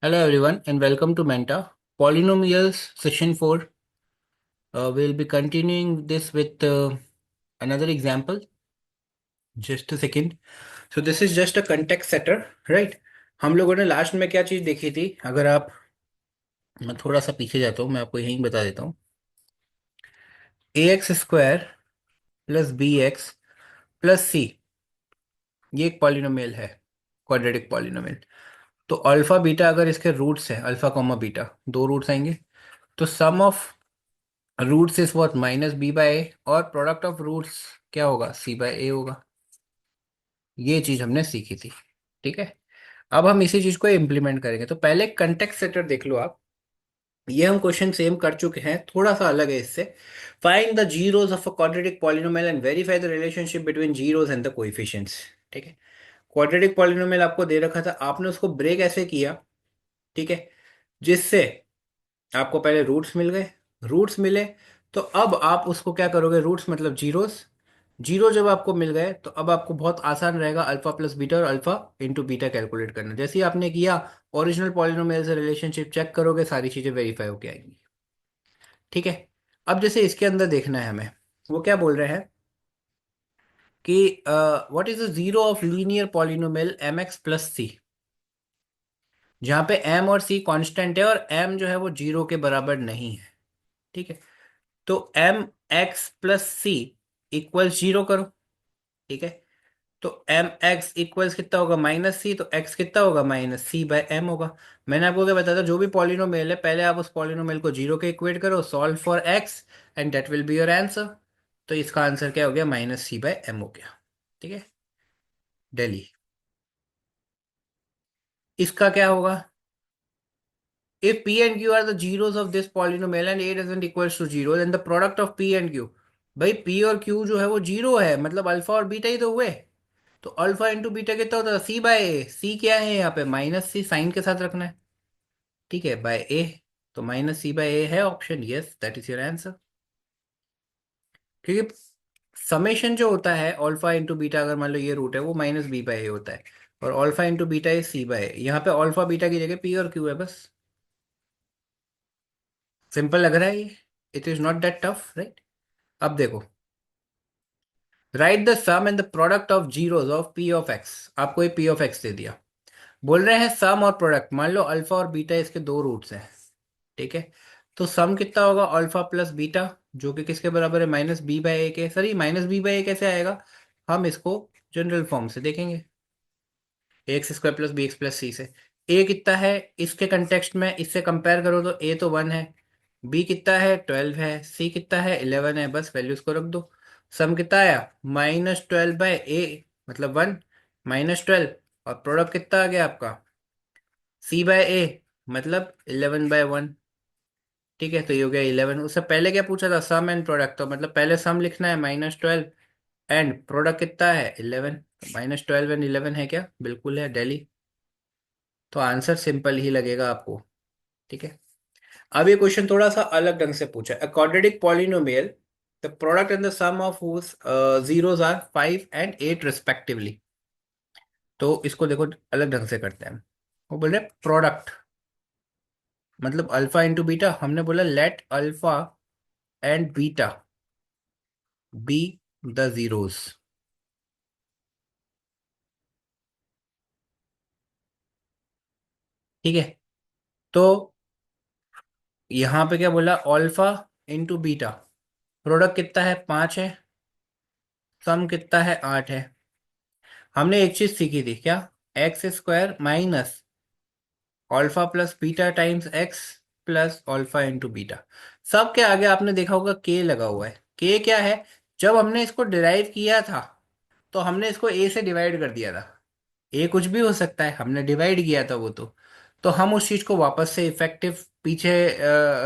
Hello everyone and welcome to Menta. Polynomials session 4. We'll be continuing this with another example. Just a second. So this is just a context setter, right? हम लोगों ने last में क्या चीज़ देखी थी? अगर आप मैं थोड़ा सा पीछे जाता हूँ, मैं आपको यहीं बता देता हूँ। ax² plus bx plus c, ये एक पॉलिनोमियल है, क्वाड्रेटिक पॉलिनोमियल। तो अल्फा बीटा अगर इसके रूट्स हैं, अल्फा कॉमा बीटा दो रूट्स आएंगे, तो sum of roots is what minus b by a, और प्रोडक्ट ऑफ रूट्स क्या होगा, सी बाय ए होगा। ये चीज हमने सीखी थी, ठीक है। अब हम इसी चीज को इम्प्लीमेंट करेंगे। तो पहले कंटेक्स्ट सेटर देख लो आप। ये हम क्वेश्चन सेम कर चुके हैं, थोड़ा सा अलग है इससे। Find the zeros of a quadratic polynomial and verify the relationship between zeros and the coefficients. ठीक है। क्वाड्रेटिक पॉलिनोमियल आपको दे रखा था, आपने उसको ब्रेक ऐसे किया, ठीक है, जिससे आपको पहले रूट्स मिल गए। रूट्स मिले तो अब आप उसको क्या करोगे, रूट्स मतलब जीरोस। जीरो जब आपको मिल गए तो अब आपको बहुत आसान रहेगा अल्फा प्लस बीटा और अल्फा इंटू बीटा कैलकुलेट करना। जैसे ही आपने किया, ओरिजिनल पॉलिनोमियल से रिलेशनशिप चेक करोगे, सारी चीजें वेरीफाई होके आएंगी। ठीक है। अब जैसे इसके अंदर देखना है हमें, वो क्या बोल रहे हैं कि what is the zero of linear polynomial m x plus c, जहाँ पे एम और सी कांस्टेंट है और एम जो है वो जीरो के बराबर नहीं है। ठीक है। तो एम एक्स प्लस सी इक्वल्स जीरो करो। ठीक है। तो एम एक्स इक्वल्स कितना होगा, माइनस सी, तो एक्स कितना होगा, माइनस सी बाय एम होगा। मैंने आपको क्या बताया था, जो भी पॉलिनोमियल है पहले आप उस पॉलिनोमियल को जीरो के इक्वेट करो, solve for x, and that will be your answer. तो इसका आंसर क्या हो गया, माइनस सी बाय एम हो गया। ठीक है। दिल्ली। इसका क्या होगा, if p and q are the zeros of this polynomial and a doesn't equals to zero, then the product of p and q। भाई p और q जो है वो जीरो है, मतलब अल्फा और बीटा ही तो हुए। तो अल्फा इंटू बीटा कितना होता है, सी बाय ए। सी क्या है यहाँ पे, माइनस सी, साइन के साथ रखना है। ठीक है, बाय ए। तो माइनस सी बाय ए है option, yes that is your answer. क्योंकि समेशन जो होता है अल्फा इंटू बीटा, अगर मान लो ये रूट है, वो माइनस बी बाय ए होता है, और alpha into beta is c by a. यहाँ पे अल्फा बीटा की जगह पी और क्यू है बस। सिंपल लग रहा है ये, it is not that tough, right. अब देखो, right the sum and the product of zeros of P of X. आपको ये पी ऑफ एक्स दे दिया, बोल रहे हैं सम और प्रोडक्ट। मान लो अल्फा और बीटा इसके दो रूट्स हैं, ठीक है। तो सम कितना होगा, अल्फा प्लस बीटा, जो कि किसके बराबर है, माइनस बी बाय ए के। सर ये माइनस बी बाय ए कैसे आएगा, हम इसको जनरल फॉर्म से देखेंगे, x square plus b x plus c से। ए कितना है इसके कंटेक्स्ट में, इससे कंपेयर करो तो ए तो 1 है, बी कितना है 12 है, सी कितना है 11 है, बस वैल्यूज को रख दो। सम कितना आया, -12/a, मतलब 1 -12, और प्रोडक्ट कितना आ गया आपका, सी बाय ए, मतलब 11/1। ठीक है, तो ये हो गया 11। उससे पहले क्या पूछा था, सम एंड प्रोडक्ट, तो मतलब पहले सम लिखना है -12, एंड प्रोडक्ट कितना है 11। -12 एंड 11 है क्या, बिल्कुल है, दिल्ली। तो आंसर सिंपल ही लगेगा आपको। ठीक है। अब ये क्वेश्चन थोड़ा सा अलग ढंग से पूछा है, quadratic polynomial, the product and the sum of whose zeros are 5 and 8 respectively। तो इसको देखो अलग ढंग से करते हैं। वो बोल रहे प्रोडक्ट मतलब अल्फा इंटू बीटा, हमने बोला let alpha and beta be the zeros. ठीक है। तो यहाँ पे क्या बोला, अल्फा इंटू बीटा, प्रोडक्ट कितना है 5 है, सम कितना है 8 है। हमने एक चीज सीखी थी क्या, x square minus alpha plus beta times x plus alpha into beta. सबके आगे आपने देखा होगा के लगा हुआ है। के क्या है, जब हमने इसको डिराइव किया था तो हमने इसको ए से डिवाइड कर दिया था। ए कुछ भी हो सकता है, हमने डिवाइड किया था वो तो हम उस चीज को वापस से इफेक्टिव पीछे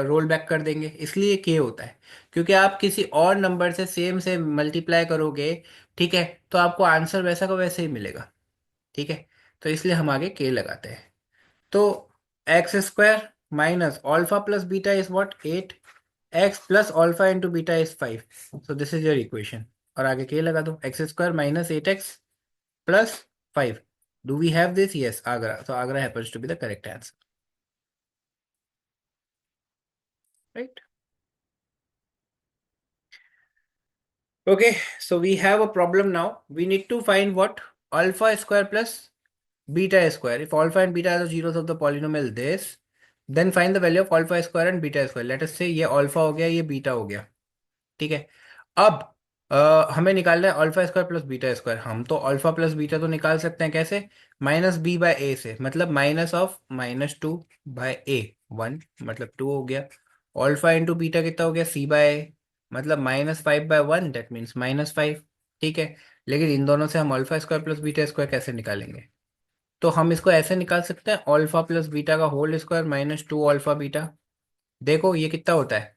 रोल बैक कर देंगे, इसलिए के होता है। क्योंकि आप किसी और नंबर से सेम से मल्टीप्लाई करोगे, ठीक है, तो आपको आंसर वैसा का वैसे ही मिलेगा। ठीक है। तो इसलिए हम आगे के लगाते हैं। तो x square minus alpha plus beta is what 8, x plus alpha into beta is 5। So this is your equation. और आगे के लगा दो, x square minus 8x plus 5। Do we have this, yes, आगरा। तो आगरा happens to be the correct answer. Right. Okay, so we have a problem now. We need to find what alpha square plus beta square. If alpha and beta are the zeros of the polynomial this, then find the value of alpha square and beta square. Let us say ये alpha हो गया, ये beta हो गया, ठीक है। अब हमें निकालना है alpha square plus beta square. हम तो अल्फा प्लस बीटा तो निकाल सकते हैं कैसे, माइनस बी बाय ए से, मतलब minus of minus two by A, one मतलब टू हो गया। अल्फा इंटू बीटा कितना हो गया, सी बाय ए, मतलब minus five by one, that means minus five, ठीक है। लेकिन इन दोनों से हम alpha square plus beta square कैसे निकालेंगे, तो हम इसको ऐसे निकाल सकते हैं, अल्फा प्लस बीटा का whole square minus two alpha beta. देखो ये कितना होता है,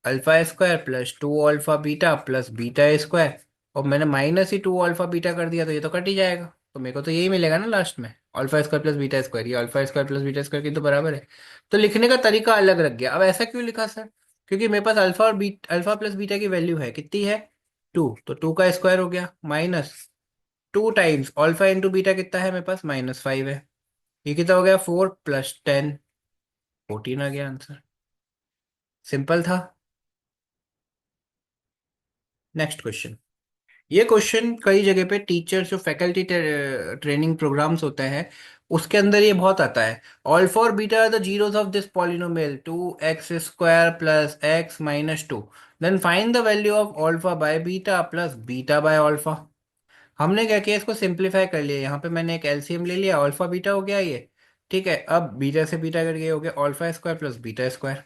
alpha square plus two alpha beta plus beta square, और मैंने माइनस ही टू अल्फा बीटा कर दिया तो ये तो कट ही जाएगा, तो मेरे को तो यही मिलेगा ना लास्ट में, alpha square plus beta square. ये alpha square plus beta square की तो बराबर है। तो लिखने का तरीका अलग रख गया। अब ऐसा क्यों लिखा सर, क्योंकि मेरे पास अल्फा और अल्फा प्लस बीटा की वैल्यू है कितनी है, टू, तो टू का स्क्वायर हो गया minus two times alpha into beta कितना है मेरे पास, माइनस फाइव है। ये कितना हो गया, फोर प्लस टेन, फोर्टीन आ गया आंसर। सिंपल था। Next question. ये क्वेश्चन कई जगह पे टीचर्स जो फैकल्टी ट्रेनिंग प्रोग्राम्स होते हैं उसके अंदर ये बहुत आता है। अल्फा और beta are the zeros of this polynomial two X square plus X minus two, then find the value of alpha by beta plus beta by alpha. हमने क्या किया, इसको सिंप्लीफाई कर लिया। यहाँ पे मैंने एक एलसीएम ले लिया, अल्फा बीटा हो गया ये, ठीक है। अब बीटा से बीटा कट गए, हो गया alpha square plus beta square.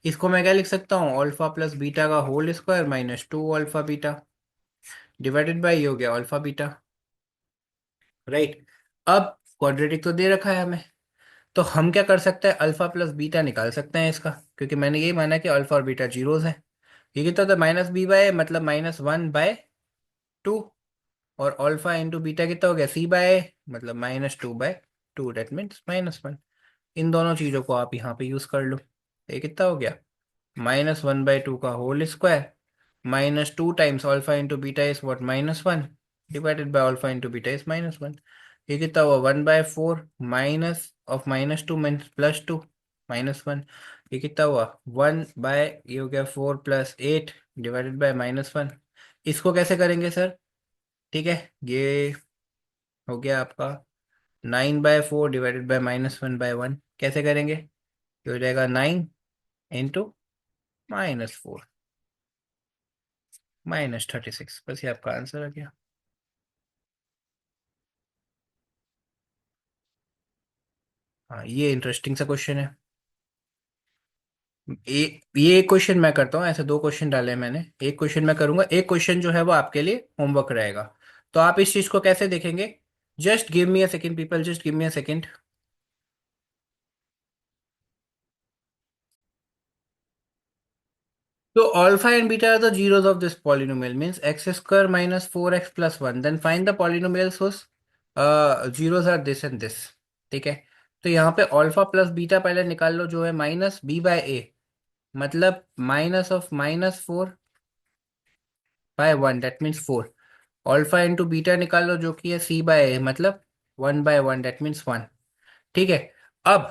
इसको मैं क्या लिख सकता हूँ, अल्फा प्लस बीटा का whole square minus two alpha beta divided by ये हो गया अल्फा बीटा, राइट। अब क्वाड्रेटिक तो दे रखा है हमें, तो हम क्या कर सकते हैं, अल्फा प्लस बीटा निकाल सकते हैं इसका, क्योंकि मैंने यही माना कि अल्फा और बीटा जीरोस है। ये कितना होता है, माइनस बी बाय मतलब माइनस वन बाय टू, और अल्फा इंटू बीटा कितना हो गया, सी बाय मतलब minus two by two, that means minus one. इन दोनों चीजों को आप यहाँ पे यूज कर लो। ये कितना हो गया, माइनस वन बाय टू का whole square minus two times alpha into beta is what, minus one, divided by alpha into beta is minus one. ये कितना हुआ, one by four minus of minus two means plus two, minus one. ये कितना हुआ, one by ये हो गया four plus eight divided by minus one. इसको कैसे करेंगे सर, ठीक है, ये हो गया आपका nine by four divided by minus one by one. कैसे करेंगे, ये हो जाएगा nine into minus four minus thirty six, बस ये आपका आंसर आ गया। हाँ ये इंटरेस्टिंग सा क्वेश्चन है। ये एक क्वेश्चन मैं करता हूँ, ऐसे दो क्वेश्चन डाले हैं मैंने, एक क्वेश्चन मैं करूंगा, एक क्वेश्चन जो है वो आपके लिए होमवर्क रहेगा। तो आप इस चीज को कैसे देखेंगे, just give me a second people, just give me a second. तो alpha and beta are the zeros of this polynomial means x square minus four x plus one, then find the polynomials whose zeros are this and this, ठीक है। तो यहाँ पे alpha plus beta पहले निकाल लो, जो है माइनस बी बाय ए, मतलब minus of minus four by one, that means four. Alpha into beta निकाल लो जो कि है सी बाय ए, मतलब one by one, that means one, ठीक है। अब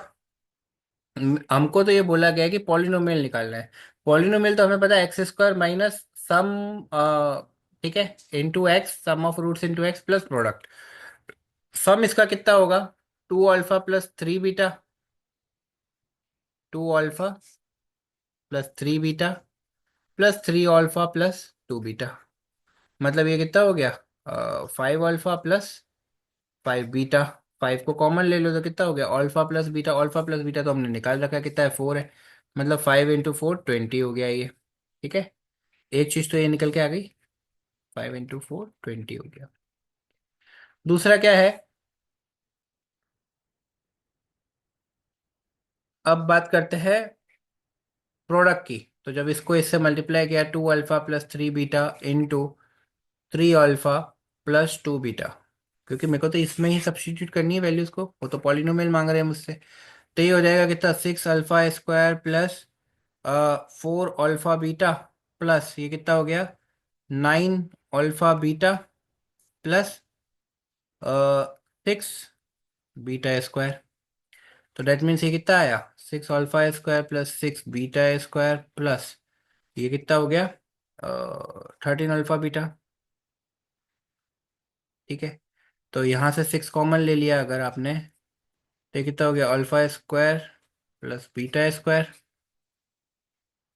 हमको तो ये बोला गया है कि पॉलिनोमियल निकालना है। पॉलिनोमियल तो हमें पता है एक्स स्क्वायर माइनस सम, ठीक है, into x, sum of roots into x plus product. Sum इसका कितना होगा, two alpha plus three beta, two alpha plus three beta plus three alpha plus two beta, मतलब ये कितना हो गया, five alpha plus five beta. Five को common ले लो तो कितना हो गया, अल्फा प्लस बीटा तो हमने निकाल रखा है, कितना है, फोर है, मतलब फाइव इंटू फोर ट्वेंटी हो गया ये, ठीक है। एक चीज तो ये निकल के आ गई, फाइव इंटू फोर ट्वेंटी हो गया। दूसरा क्या है, अब बात करते हैं प्रोडक्ट की। तो जब इसको इससे मल्टीप्लाई किया, two alpha plus three beta into three alpha plus two beta, क्योंकि मेरे को तो इसमें ही सब्स्टिट्यूट करनी है वैल्यूज को, वो तो पॉलिनोमियल मांग रहे हैं मुझसे। तो ये हो जाएगा कितना, six alpha square plus four alpha beta plus ये कितना हो गया, nine alpha beta plus six beta square. तो डेट मीन्स ये कितना आया, six alpha square plus six beta square plus ये कितना हो गया, 13 अल्फा बीटा। ठीक है, तो यहाँ से सिक्स कॉमन ले लिया अगर आपने, तो ये कितना हो गया, alpha square plus beta square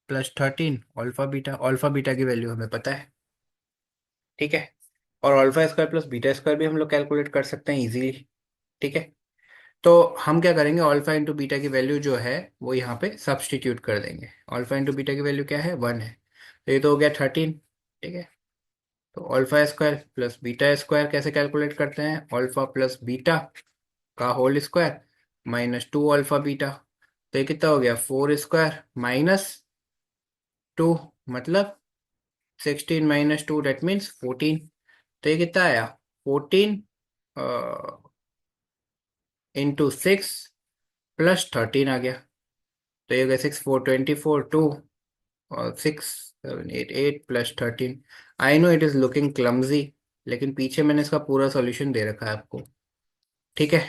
plus 13 alpha beta की वैल्यू हमें पता है। ठीक है, और alpha square plus beta square भी हम लोग कैलकुलेट कर सकते हैं इजीली। ठीक है, तो हम क्या करेंगे, अल्फा इंटू बीटा की वैल्यू जो है वो यहाँ पे सब्सटीट्यूट कर देंगे। अल्फा इंटू बीटा की वैल्यू क्या है, 1 है, तो ये तो हो गया 13। ठीक है, तो alpha square plus beta square कैसे कैलकुलेट करते हैं, अल्फा प्लस बीटा का whole square minus 2 alpha beta. तो ये कितना हो गया, 4 स्क्वायर माइनस 2, मतलब 16 - 2 डेट मीन्स 14। तो ये कितना आया, 14 इंटू 6 + 13 आ गया। तो ये हो गया 6 4 24 2 और 6 7 8 8 + 13। I know it is looking clumsy, लेकिन पीछे मैंने इसका पूरा सॉल्यूशन दे रखा है आपको। ठीक है,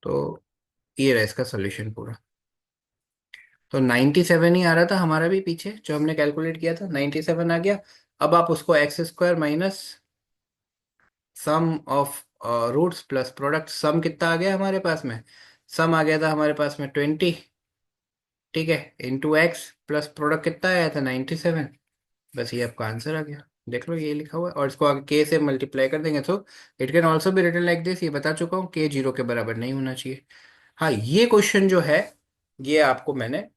तो ये रहा इसका सॉल्यूशन पूरा। तो 97 ही आ रहा था हमारा भी पीछे, जो हमने कैलकुलेट किया था 97 आ गया। अब आप उसको x square minus sum of roots plus product, sum कितना आ गया हमारे पास में, सम आ गया था हमारे पास में 20। ठीक है, इंटू एक्स प्लस प्रोडक्ट कितना आया था 97। बस ये आपका आंसर आ गया, देख लो ये लिखा हुआ है, और इसको आगे के से मल्टीप्लाई कर देंगे तो it can also be written like this. ये बता चुका हूँ, के 0 के बराबर नहीं होना चाहिए। हाँ, ये क्वेश्चन जो है ये आपको मैंने,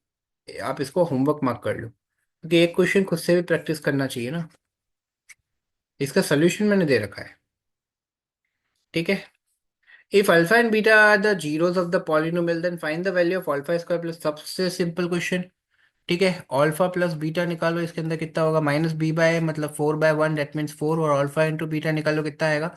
आप इसको होमवर्क मार्क कर लो, क्योंकि एक क्वेश्चन खुद से भी प्रैक्टिस करना चाहिए ना। इसका सोल्यूशन मैंने दे रखा है। ठीक है, if alpha and beta are the zeros of the polynomial then find the value of alpha square plus, सबसे सिंपल क्वेश्चन। ठीक है, अल्फा प्लस बीटा निकालो, इसके अंदर कितना होगा, -b/a मतलब 4/1 डेट मीन्स 4, और अल्फा इंटू बीटा निकालो कितना आएगा,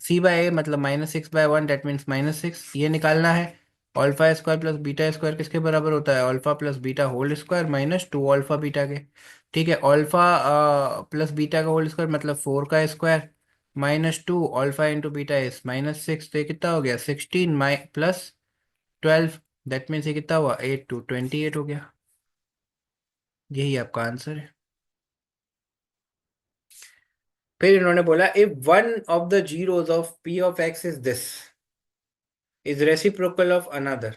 c/a मतलब -6/1 डेट मीन्स -6, ये निकालना है। Alpha square plus beta square किसके बराबर होता है, alpha plus beta whole square minus 2 alpha beta के। ठीक है, अल्फा प्लस बीटा का होल स्क्वायर मतलब 4 का square -2 alpha into beta is -6, तो ये कितना हो गया, 16 माइ प्लस 12, दैट मीन्स ये कितना हुआ, 8 to 28 हो गया। यही आपका आंसर है। फिर इन्होंने बोला, if one of the zeros of P of x is this, is reciprocal of another,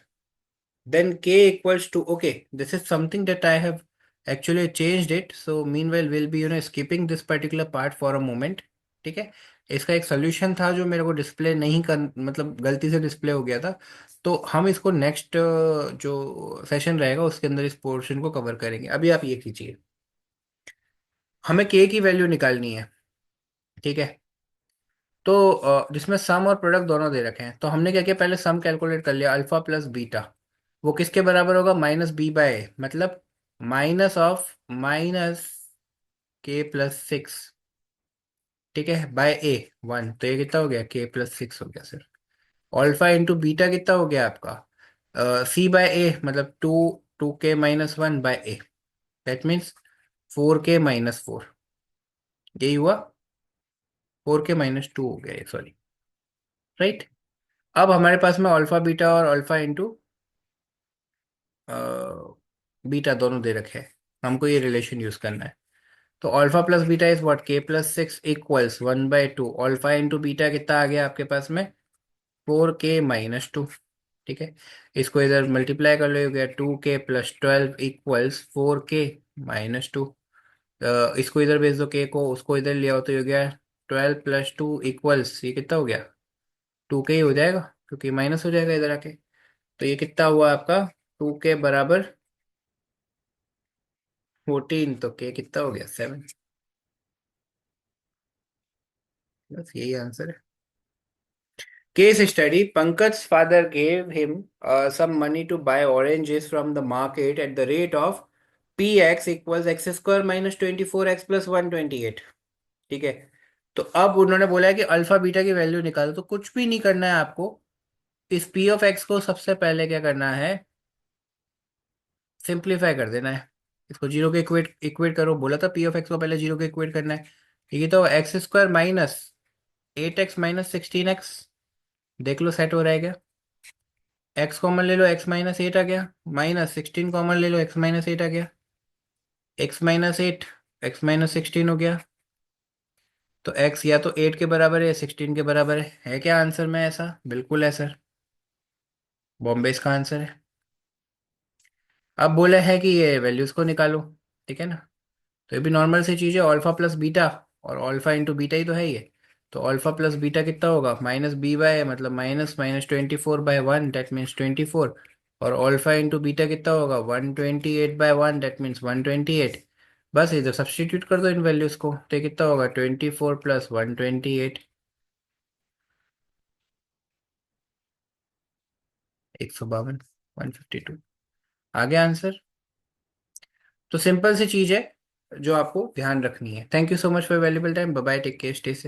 then k equals to, okay, this is something that I have actually changed it, so meanwhile we'll be skipping this particular part for a moment। ठीक है, इसका एक solution था जो मेरे को display नहीं कर, मतलब गलती से डिस्प्ले हो गया था, तो हम इसको नेक्स्ट जो सेशन रहेगा उसके अंदर इस पोर्शन को कवर करेंगे। अभी आप ये कीजिए, हमें k की वैल्यू निकालनी है। ठीक है, तो जिसमें सम और प्रोडक्ट दोनों दे रखे हैं, तो हमने क्या किया, पहले सम कैलकुलेट कर लिया, अल्फा प्लस बीटा, वो किसके बराबर होगा, -b/a, मतलब माइनस ऑफ -k + 6। ठीक है, बाय a 1, तो ये कितना हो गया, k + 6 हो गया सर। अल्फा इंटू बीटा कितना हो गया आपका, c/a मतलब 2k - 1/a, that means 4k - 4, यही हुआ, 4k - 2 हो गया, सॉरी, राइट। अब हमारे पास में अल्फा बीटा और अल्फा इंटू बीटा दोनों दे रखे हैं, हमको ये रिलेशन यूज करना है। तो alpha plus beta is what, k + 6 equals 1/2, alpha into beta कितना आ गया आपके पास में, 4k - 2। ठीक है, इसको इधर मल्टीप्लाई कर लो, हो गया 2k + 12 इक्वल्स 4k - 2। इसको इधर भेज दो, k को, उसको इधर ले आओ, तो ये हो गया 12 + 2 इक्वल्स, ये कितना हो गया, 2k ही हो जाएगा, क्योंकि माइनस हो जाएगा इधर आके। तो ये कितना हुआ आपका, 2k बराबर 14, तो k कितना हो गया, 7। बस यही आंसर है। Case study, Pankaj's father gave him some money to buy oranges from the market at the rate of px equals x² - 24x + 128। ठीक है, तो अब उन्होंने बोला है कि अल्फा बीटा की वैल्यू निकालो, तो कुछ भी नहीं करना है आपको, इस पी ऑफ एक्स को सबसे पहले क्या करना है, सिंप्लीफाई कर देना है। इसको जीरो के इक्वेट इक्वेट करो, बोला था पी ऑफ एक्स को पहले जीरो के इक्वेट करना है। ये तो x² - 8x - 16x, देख लो सेट हो रहा है क्या। एक्स कॉमन ले लो, x-8 आ गया। -16 कॉमन ले लो, x-8 आ गया। x-8, x-16 हो गया। तो x या तो 8 के बराबर है या 16 के बराबर है क्या आंसर में ऐसा? बिल्कुल है सर, बॉम्बे इसका आंसर है। अब बोला है कि ये वैल्यूज को निकालो, ठीक है ना। तो ये भी नॉर्मल सी चीज़ है, अल्फा प्लस बीटा, और अल्फा इंटू बीटा ही तो है ये। तो अल्फा प्लस बीटा कितना होगा? -b/, मतलब -24/1, दैट मीन्स 24। और अल्फा इंटू बीटा कितना होगा? 128/1, दैट मीन्स 128। बस इधर सब्सटीट्यूट कर दो इन वैल्यूज को, तो ये कितना होगा? 24 + 128, 152, 152। आ गया आंसर। तो सिंपल सी चीज़ है जो आपको ध्यान रखनी है। Thank you so much for valuable time. Bye bye, take care, stay